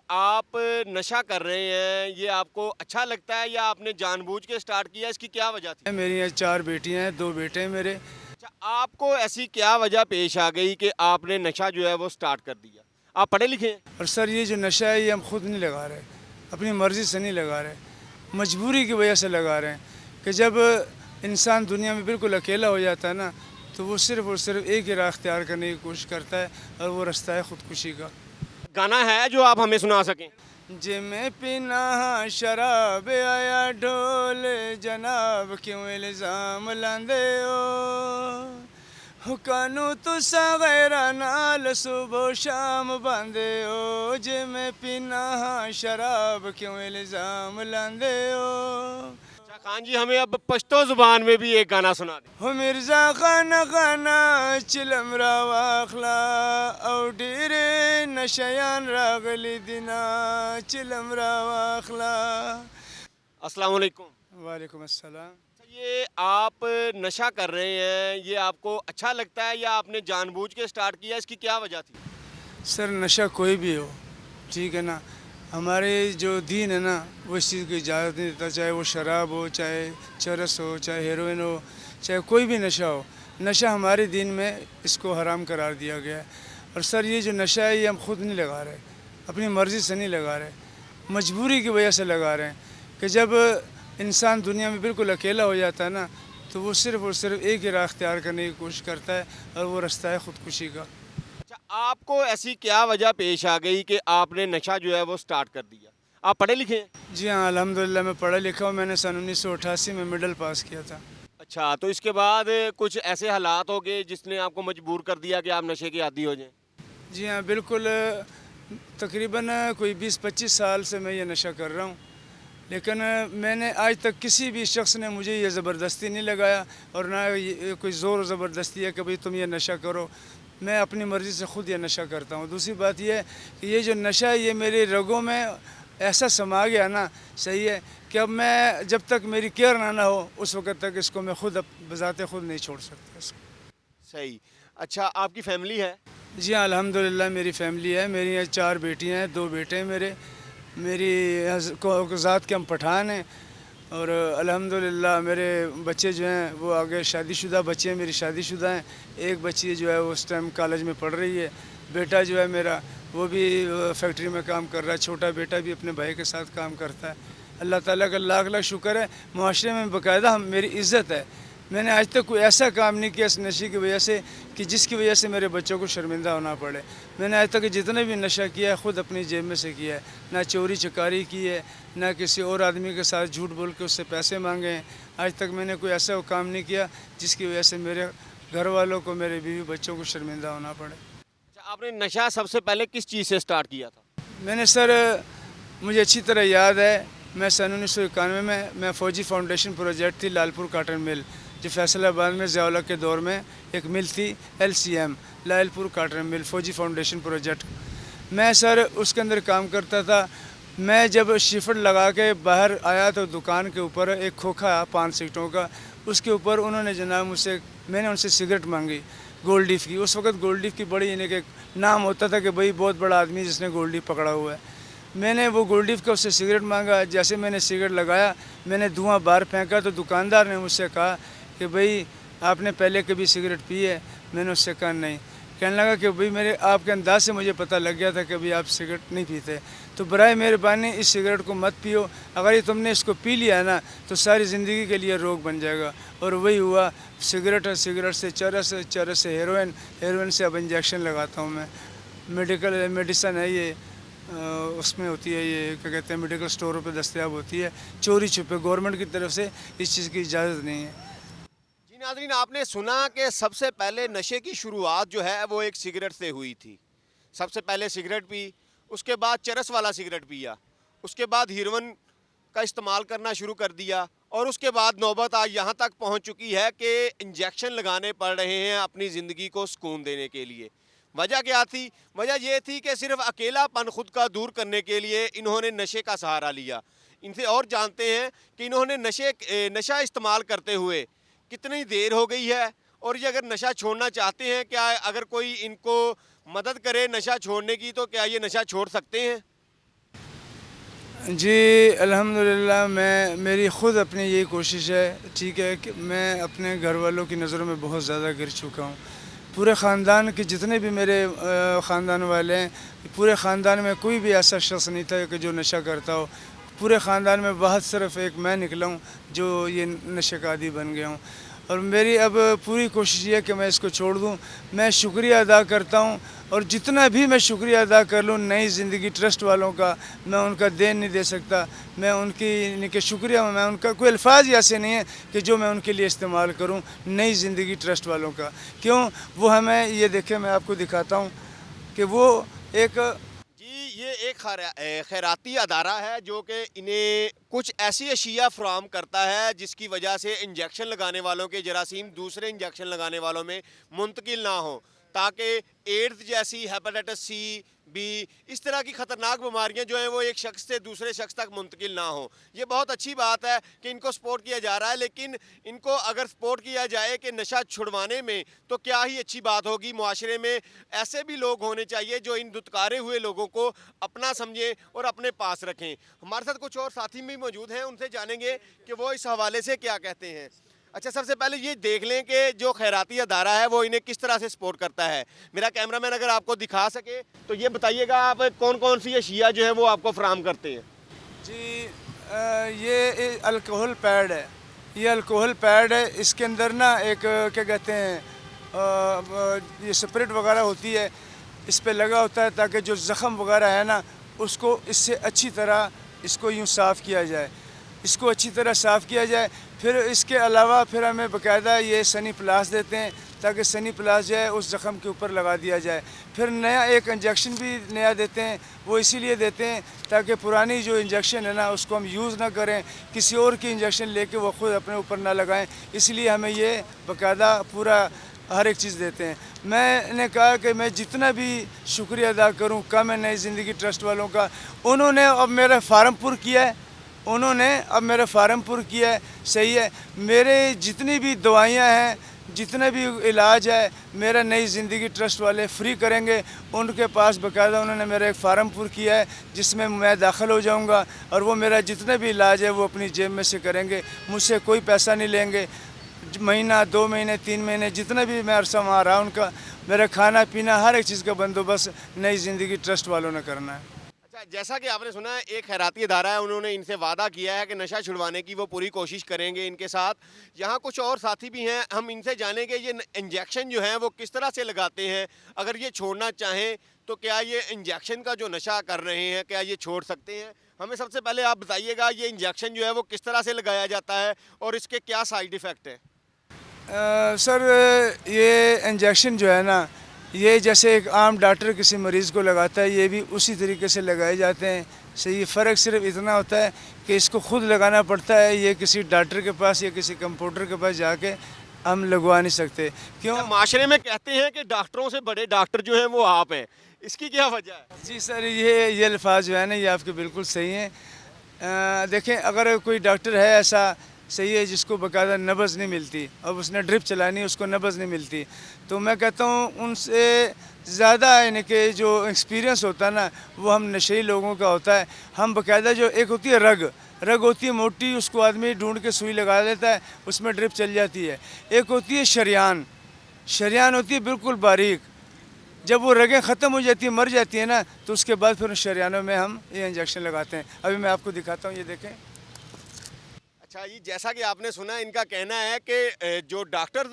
آپ نشہ کر رہے ہیں، یہ آپ کو اچھا لگتا ہے یا آپ نے جان بوجھ کے سٹارٹ کیا؟ اس کی کیا وجہ تھی؟ میری یہاں 4 بیٹیاں ہیں، 2 بیٹے ہیں میرے۔ اچھا، آپ کو ایسی کیا وجہ پیش آ گئی کہ آپ نے نشہ جو ہے وہ سٹارٹ کر دیا؟ آپ پڑھے لکھے ہیں؟ اور سر یہ جو نشہ ہے یہ ہم خود نہیں لگا رہے، اپنی مرضی سے نہیں لگا رہے، مجبوری کی وجہ سے لگا رہے ہیں کہ جب انسان دنیا میں بالکل اکیلا ہو جاتا ہے نا تو وہ صرف اور صرف ایک ہی راہ اختیار کرنے کی کوشش کرتا ہے اور وہ راستہ ہے خودکشی کا۔ گانا ہے جو آپ ہمیں سنا سکیں؟ جے میں پینا ہاں شراب آیا ڈھول جناب کیوں الزام لاندے ہو کانو تسا غیرہ نال صبح و شام باندے ہو جے میں پینا ہاں شراب کیوں الزام لاندے ہو۔ اچھا خان جی، ہمیں اب پشتو زبان میں بھی ایک گانا سنا دیں۔ ہو مرزا خانہ خانہ چلم را واخلا او ډیرې نشیان راغلی دینا چلم را واخلا۔ السلام علیکم۔ وعلیکم السلام۔ اچھا، یہ آپ نشہ کر رہے ہیں، یہ آپ کو اچھا لگتا ہے یا آپ نے جان بوجھ کے سٹارٹ کیا؟ اس کی کیا وجہ تھی؟ سر نشہ کوئی بھی ہو، ٹھیک ہے نا، ہمارے جو دین ہے نا وہ اس چیز کی اجازت نہیں دیتا، چاہے وہ شراب ہو، چاہے چرس ہو، چاہے ہیروئن ہو، چاہے کوئی بھی نشہ ہو۔ نشہ ہمارے دین میں اس کو حرام قرار دیا گیا ہے۔ اور سر یہ جو نشہ ہے یہ ہم خود نہیں لگا رہے، اپنی مرضی سے نہیں لگا رہے، مجبوری کی وجہ سے لگا رہے ہیں کہ جب انسان دنیا میں بالکل اکیلا ہو جاتا ہے نا تو وہ صرف اور صرف ایک ہی راہ اختیار کرنے کی کوشش کرتا ہے اور وہ راستہ ہے خودکشی کا۔ اچھا، آپ کو ایسی کیا وجہ پیش آ گئی کہ آپ نے نشہ جو ہے وہ سٹارٹ کر دیا؟ آپ پڑھے لکھے ہیں؟ جی ہاں، الحمدللہ میں پڑھا لکھا ہوں، میں نے سن 1988 میں مڈل پاس کیا تھا۔ اچھا، تو اس کے بعد کچھ ایسے حالات ہو گئے جس نے آپ کو مجبور کر دیا کہ آپ نشے کے عادی ہو جائیں؟ جی ہاں بالکل، تقریباً کوئی 20-25 سال سے میں یہ نشہ کر رہا ہوں، لیکن میں نے آج تک کسی بھی شخص نے مجھے یہ زبردستی نہیں لگایا اور نہ کوئی زور و زبردستی ہے کہ بھئی تم یہ نشہ کرو۔ میں اپنی مرضی سے خود یہ نشہ کرتا ہوں۔ دوسری بات یہ ہے کہ یہ جو نشہ ہے یہ میرے رگوں میں ایسا سما گیا نا، صحیح ہے، کہ اب میں جب تک میری کیئر نہ ہو اس وقت تک اس کو میں خود بذات خود نہیں چھوڑ سکتا اس کو۔ صحیح۔ اچھا، آپ کی فیملی ہے؟ جی ہاں الحمدللہ میری فیملی ہے، میری یہاں 4 بیٹیاں ہیں، 2 بیٹے ہیں میرے، میری ذات کے ہم پٹھان ہیں اور الحمدللہ میرے بچے جو ہیں وہ آگے شادی شدہ بچے ہیں، میری شادی شدہ ہیں، ایک بچی جو ہے وہ اس ٹائم کالج میں پڑھ رہی ہے، بیٹا جو ہے میرا وہ بھی فیکٹری میں کام کر رہا ہے، چھوٹا بیٹا بھی اپنے بھائی کے ساتھ کام کرتا ہے۔ اللہ تعالیٰ کا لاکھ لاکھ شکر ہے، معاشرے میں باقاعدہ میری عزت ہے۔ میں نے آج تک کوئی ایسا کام نہیں کیا اس نشے کی وجہ سے کہ جس کی وجہ سے میرے بچوں کو شرمندہ ہونا پڑے۔ میں نے آج تک جتنے بھی نشہ کیا ہے خود اپنی جیب میں سے کیا ہے، نہ چوری چکاری کی ہے، نہ کسی اور آدمی کے ساتھ جھوٹ بول کے اس سے پیسے مانگے ہیں۔ آج تک میں نے کوئی ایسا کام نہیں کیا جس کی وجہ سے میرے گھر والوں کو، میرے بیوی بچوں کو شرمندہ ہونا پڑے۔ اچھا، آپ نے نشہ سب سے پہلے کس چیز سے سٹارٹ کیا تھا؟ میں نے سر، مجھے اچھی طرح یاد ہے، میں سن 1991 میں فوجی فاؤنڈیشن پروجیکٹ تھی لال پور کاٹن مل، جو فیصل آباد میں ضیاء الحق کے دور میں ایک مل تھی، LCM لال پور کاٹن مل فوجی فاؤنڈیشن پروجیکٹ۔ میں سر اس کے اندر کام کرتا تھا۔ میں جب شفٹ لگا کے باہر آیا تو دکان کے اوپر ایک کھوکھا 5 سیٹوں کا، اس کے اوپر انہوں نے جناب مجھ سے، میں نے ان سے سگریٹ مانگی گولڈ لیف کی۔ اس وقت گولڈ لیف کی بڑی یعنی کہ نام ہوتا تھا کہ بھئی بہت بڑا آدمی جس نے گولڈ لیف پکڑا ہوا ہے۔ میں نے وہ گولڈ لیف کا اس سے سگریٹ مانگا، جیسے میں نے سگریٹ لگایا میں نے دھواں باہر پھینکا تو دکاندار نے مجھ سے کہا کہ بھئی آپ نے پہلے کبھی سگریٹ پی ہے؟ میں نے اس سے کہا نہیں۔ کہنے لگا کہ بھئی میرے آپ کے انداز سے مجھے پتہ لگ گیا تھا کہ بھئی آپ سگریٹ نہیں پیتے، تو برائے مہربانی اس سگریٹ کو مت پیو، اگر یہ تم نے اس کو پی لیا ہے نا تو ساری زندگی کے لیے روگ بن جائے گا۔ اور وہی ہوا، سگریٹ سے چرس، چرس سے ہیروئن، ہیروئن سے اب انجیکشن لگاتا ہوں میں۔ میڈیسن ہے یہ، اس میں ہوتی ہے یہ کیا کہتے ہیں میڈیکل سٹوروں پہ دستیاب ہوتی ہے، چوری چھپے، گورنمنٹ کی طرف سے اس چیز کی اجازت نہیں ہے۔ جی ناظرین، آپ نے سنا کہ سب سے پہلے نشے کی شروعات جو ہے وہ ایک سگریٹ سے ہوئی تھی۔ سب سے پہلے سگریٹ پی، اس کے بعد چرس والا سگریٹ پیا، اس کے بعد ہیروئن کا استعمال کرنا شروع کر دیا، اور اس کے بعد نوبت آج یہاں تک پہنچ چکی ہے کہ انجیکشن لگانے پڑ رہے ہیں اپنی زندگی کو سکون دینے کے لیے۔ وجہ کیا تھی؟ وجہ یہ تھی کہ صرف اکیلا پن خود کا دور کرنے کے لیے انہوں نے نشے کا سہارا لیا۔ ان سے اور جانتے ہیں کہ انہوں نے نشہ استعمال کرتے ہوئے کتنی دیر ہو گئی ہے، اور یہ اگر نشہ چھوڑنا چاہتے ہیں، کیا اگر کوئی ان کو مدد کرے نشہ چھوڑنے کی تو کیا یہ نشہ چھوڑ سکتے ہیں؟ جی الحمدللہ میری خود اپنی یہی کوشش ہے، ٹھیک ہے، کہ میں اپنے گھر والوں کی نظروں میں بہت زیادہ گر چکا ہوں. پورے خاندان کے جتنے بھی میرے خاندان والے ہیں، پورے خاندان میں کوئی بھی ایسا شخص نہیں تھا کہ جو نشہ کرتا ہو. پورے خاندان میں بہت صرف ایک میں نکلا ہوں جو یہ نشے کا عادی بن گیا ہوں. اور میری اب پوری کوشش یہ ہے کہ میں اس کو چھوڑ دوں. میں شکریہ ادا کرتا ہوں، اور جتنا بھی میں شکریہ ادا کر لوں نئی زندگی ٹرسٹ والوں کا، میں ان کا دین نہیں دے سکتا. میں ان کے شکریہ، میں ان کا کوئی الفاظ ہی ایسے نہیں ہیں کہ جو میں ان کے لیے استعمال کروں. نئی زندگی ٹرسٹ والوں کا، کیوں وہ ہمیں یہ دیکھیں، میں آپ کو دکھاتا ہوں کہ وہ ایک جی یہ ایک خیراتی ادارہ ہے جو کہ انہیں کچھ ایسی اشیاء فراہم کرتا ہے جس کی وجہ سے انجیکشن لگانے والوں کے جراثیم دوسرے انجیکشن لگانے والوں میں منتقل نہ ہوں، تاکہ ایڈز جیسی، ہیپاٹائٹس سی، بی، اس طرح کی خطرناک بیماریاں جو ہیں وہ ایک شخص سے دوسرے شخص تک منتقل نہ ہوں. یہ بہت اچھی بات ہے کہ ان کو سپورٹ کیا جا رہا ہے، لیکن ان کو اگر سپورٹ کیا جائے کہ نشہ چھڑوانے میں تو کیا ہی اچھی بات ہوگی. معاشرے میں ایسے بھی لوگ ہونے چاہیے جو ان دتکارے ہوئے لوگوں کو اپنا سمجھیں اور اپنے پاس رکھیں. ہمارے ساتھ کچھ اور ساتھی بھی موجود ہیں، ان سے جانیں گے کہ وہ اس حوالے سے کیا کہتے ہیں. اچھا، سب سے پہلے یہ دیکھ لیں کہ جو خیراتی ادارہ ہے وہ انہیں کس طرح سے سپورٹ کرتا ہے. میرا کیمرہ مین اگر آپ کو دکھا سکے تو یہ بتائیے گا آپ کون کون سی اشیاء جو ہے وہ آپ کو فراہم کرتے ہیں. جی یہ الکوہل پیڈ ہے. یہ الکوہل پیڈ ہے. اس کے اندر نا ایک کیا کہتے ہیں یہ اسپرٹ وغیرہ ہوتی ہے، اس پہ لگا ہوتا ہے تاکہ جو زخم وغیرہ ہے نا اس کو اس سے اچھی طرح اس کو یوں صاف کیا جائے، اس کو اچھی طرح صاف کیا جائے. پھر اس کے علاوہ پھر ہمیں باقاعدہ یہ سنی پلاس دیتے ہیں تاکہ سنی پلاس جو ہے اس زخم کے اوپر لگا دیا جائے. پھر نیا ایک انجیکشن بھی نیا دیتے ہیں. وہ اسی لیے دیتے ہیں تاکہ پرانی جو انجیکشن ہے نا اس کو ہم یوز نہ کریں، کسی اور کی انجیکشن لے کے وہ خود اپنے اوپر نہ لگائیں. اس لیے ہمیں یہ باقاعدہ پورا ہر ایک چیز دیتے ہیں. میں نے کہا کہ میں جتنا بھی شکریہ ادا کروں کم ہے نئی زندگی ٹرسٹ والوں کا. انہوں نے اب میرا فارم پر کیا ہے، صحیح ہے. میرے جتنی بھی دوائیاں ہیں، جتنے بھی علاج ہے، میرا نئی زندگی ٹرسٹ والے فری کریں گے. ان کے پاس باقاعدہ انہوں نے میرا ایک فارم پر کیا ہے جس میں میں داخل ہو جاؤں گا، اور وہ میرا جتنا بھی علاج ہے وہ اپنی جیب میں سے کریں گے. مجھ سے کوئی پیسہ نہیں لیں گے. مہینہ، 2 مہینے، 3 مہینے، جتنا بھی میں عرصہ وہاں رہا ان کا میرا کھانا پینا ہر ایک چیز کا بندوبست نئی زندگی ٹرسٹ والوں نے کرنا ہے. اچھا، جیسا کہ آپ نے سنا ہے ایک خیراتی ادارہ ہے، انہوں نے ان سے وعدہ کیا ہے کہ نشہ چھڑوانے کی وہ پوری کوشش کریں گے ان کے ساتھ. یہاں کچھ اور ساتھی بھی ہیں، ہم ان سے جانیں گے یہ انجیکشن جو ہیں وہ کس طرح سے لگاتے ہیں. اگر یہ چھوڑنا چاہیں تو کیا یہ انجیکشن کا جو نشہ کر رہے ہیں کیا یہ چھوڑ سکتے ہیں. ہمیں سب سے پہلے آپ بتائیے گا یہ انجیکشن جو ہے وہ کس طرح سے لگایا جاتا ہے اور اس کے کیا سائیڈ ایفیکٹ ہیں. سر یہ انجیکشن جو ہے نا، یہ جیسے ایک عام ڈاکٹر کسی مریض کو لگاتا ہے یہ بھی اسی طریقے سے لگائے جاتے ہیں. صحیح، فرق صرف اتنا ہوتا ہے کہ اس کو خود لگانا پڑتا ہے. یہ کسی ڈاکٹر کے پاس یا کسی کمپاؤنڈر کے پاس جا کے ہم لگوا نہیں سکتے. کیوں؟ معاشرے میں کہتے ہیں کہ ڈاکٹروں سے بڑے ڈاکٹر جو ہیں وہ آپ ہیں، اس کی کیا وجہ ہے؟ جی سر، یہ الفاظ جو ہے نا یہ آپ کے بالکل صحیح ہیں. دیکھیں، اگر کوئی ڈاکٹر ہے ایسا، صحیح ہے، جس کو باقاعدہ نبض نہیں ملتی، اب اس نے ڈرپ چلانی اس کو نبض نہیں ملتی، تو میں کہتا ہوں ان سے زیادہ یعنی کہ جو ایکسپیرینس ہوتا ہے نا وہ ہم نشئی لوگوں کا ہوتا ہے. ہم باقاعدہ جو ایک ہوتی ہے رگ ہوتی ہے موٹی، اس کو آدمی ڈھونڈ کے سوئی لگا لیتا ہے، اس میں ڈرپ چل جاتی ہے. ایک ہوتی ہے شریان ہوتی ہے بالکل باریک. جب وہ رگیں ختم ہو جاتی ہیں، مر جاتی ہیں نا، تو اس کے بعد پھر ان شریانوں میں ہم یہ انجیکشن لگاتے ہیں. ابھی میں آپ کو دکھاتا ہوں، یہ دیکھیں. اچھا جی، جیسا کہ آپ نے سنا ان کا کہنا ہے کہ جو ڈاکٹر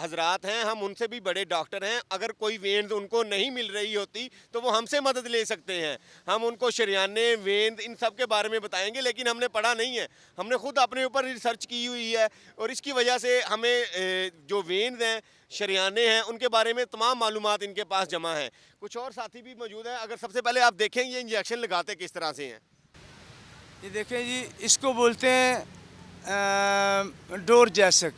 حضرات ہیں ہم ان سے بھی بڑے ڈاکٹر ہیں. اگر کوئی وینز ان کو نہیں مل رہی ہوتی تو وہ ہم سے مدد لے سکتے ہیں. ہم ان کو شریانے، وینز، ان سب کے بارے میں بتائیں گے، لیکن ہم نے پڑھا نہیں ہے. ہم نے خود اپنے اوپر ریسرچ کی ہوئی ہے اور اس کی وجہ سے ہمیں جو وینز ہیں، شریانے ہیں، ان کے بارے میں تمام معلومات ان کے پاس جمع ہیں. کچھ اور ساتھی بھی موجود ہیں. اگر سب سے پہلے آپ دیکھیں یہ انجیکشن لگاتے کس طرح سے ہیں. یہ دیکھیں جی، اس کو بولتے ہیں ڈور جیسک.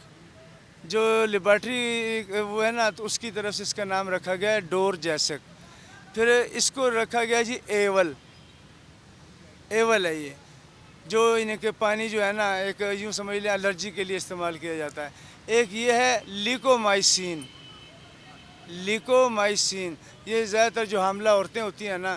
جو لیبارٹری وہ ہے نا تو اس کی طرف سے اس کا نام رکھا گیا ہے ڈور جیسک. پھر اس کو رکھا گیا جی ایول ہے. یہ جو انہیں کہ پانی جو ہے نا ایک یوں سمجھ لیں الرجی کے لیے استعمال کیا جاتا ہے. ایک یہ ہے لیکومائسین. یہ زیادہ تر جو حاملہ عورتیں ہوتی ہیں نا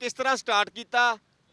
ਕਿਸ ਤਰ੍ਹਾਂ ਸਟਾਰਟ ਕੀਤਾ?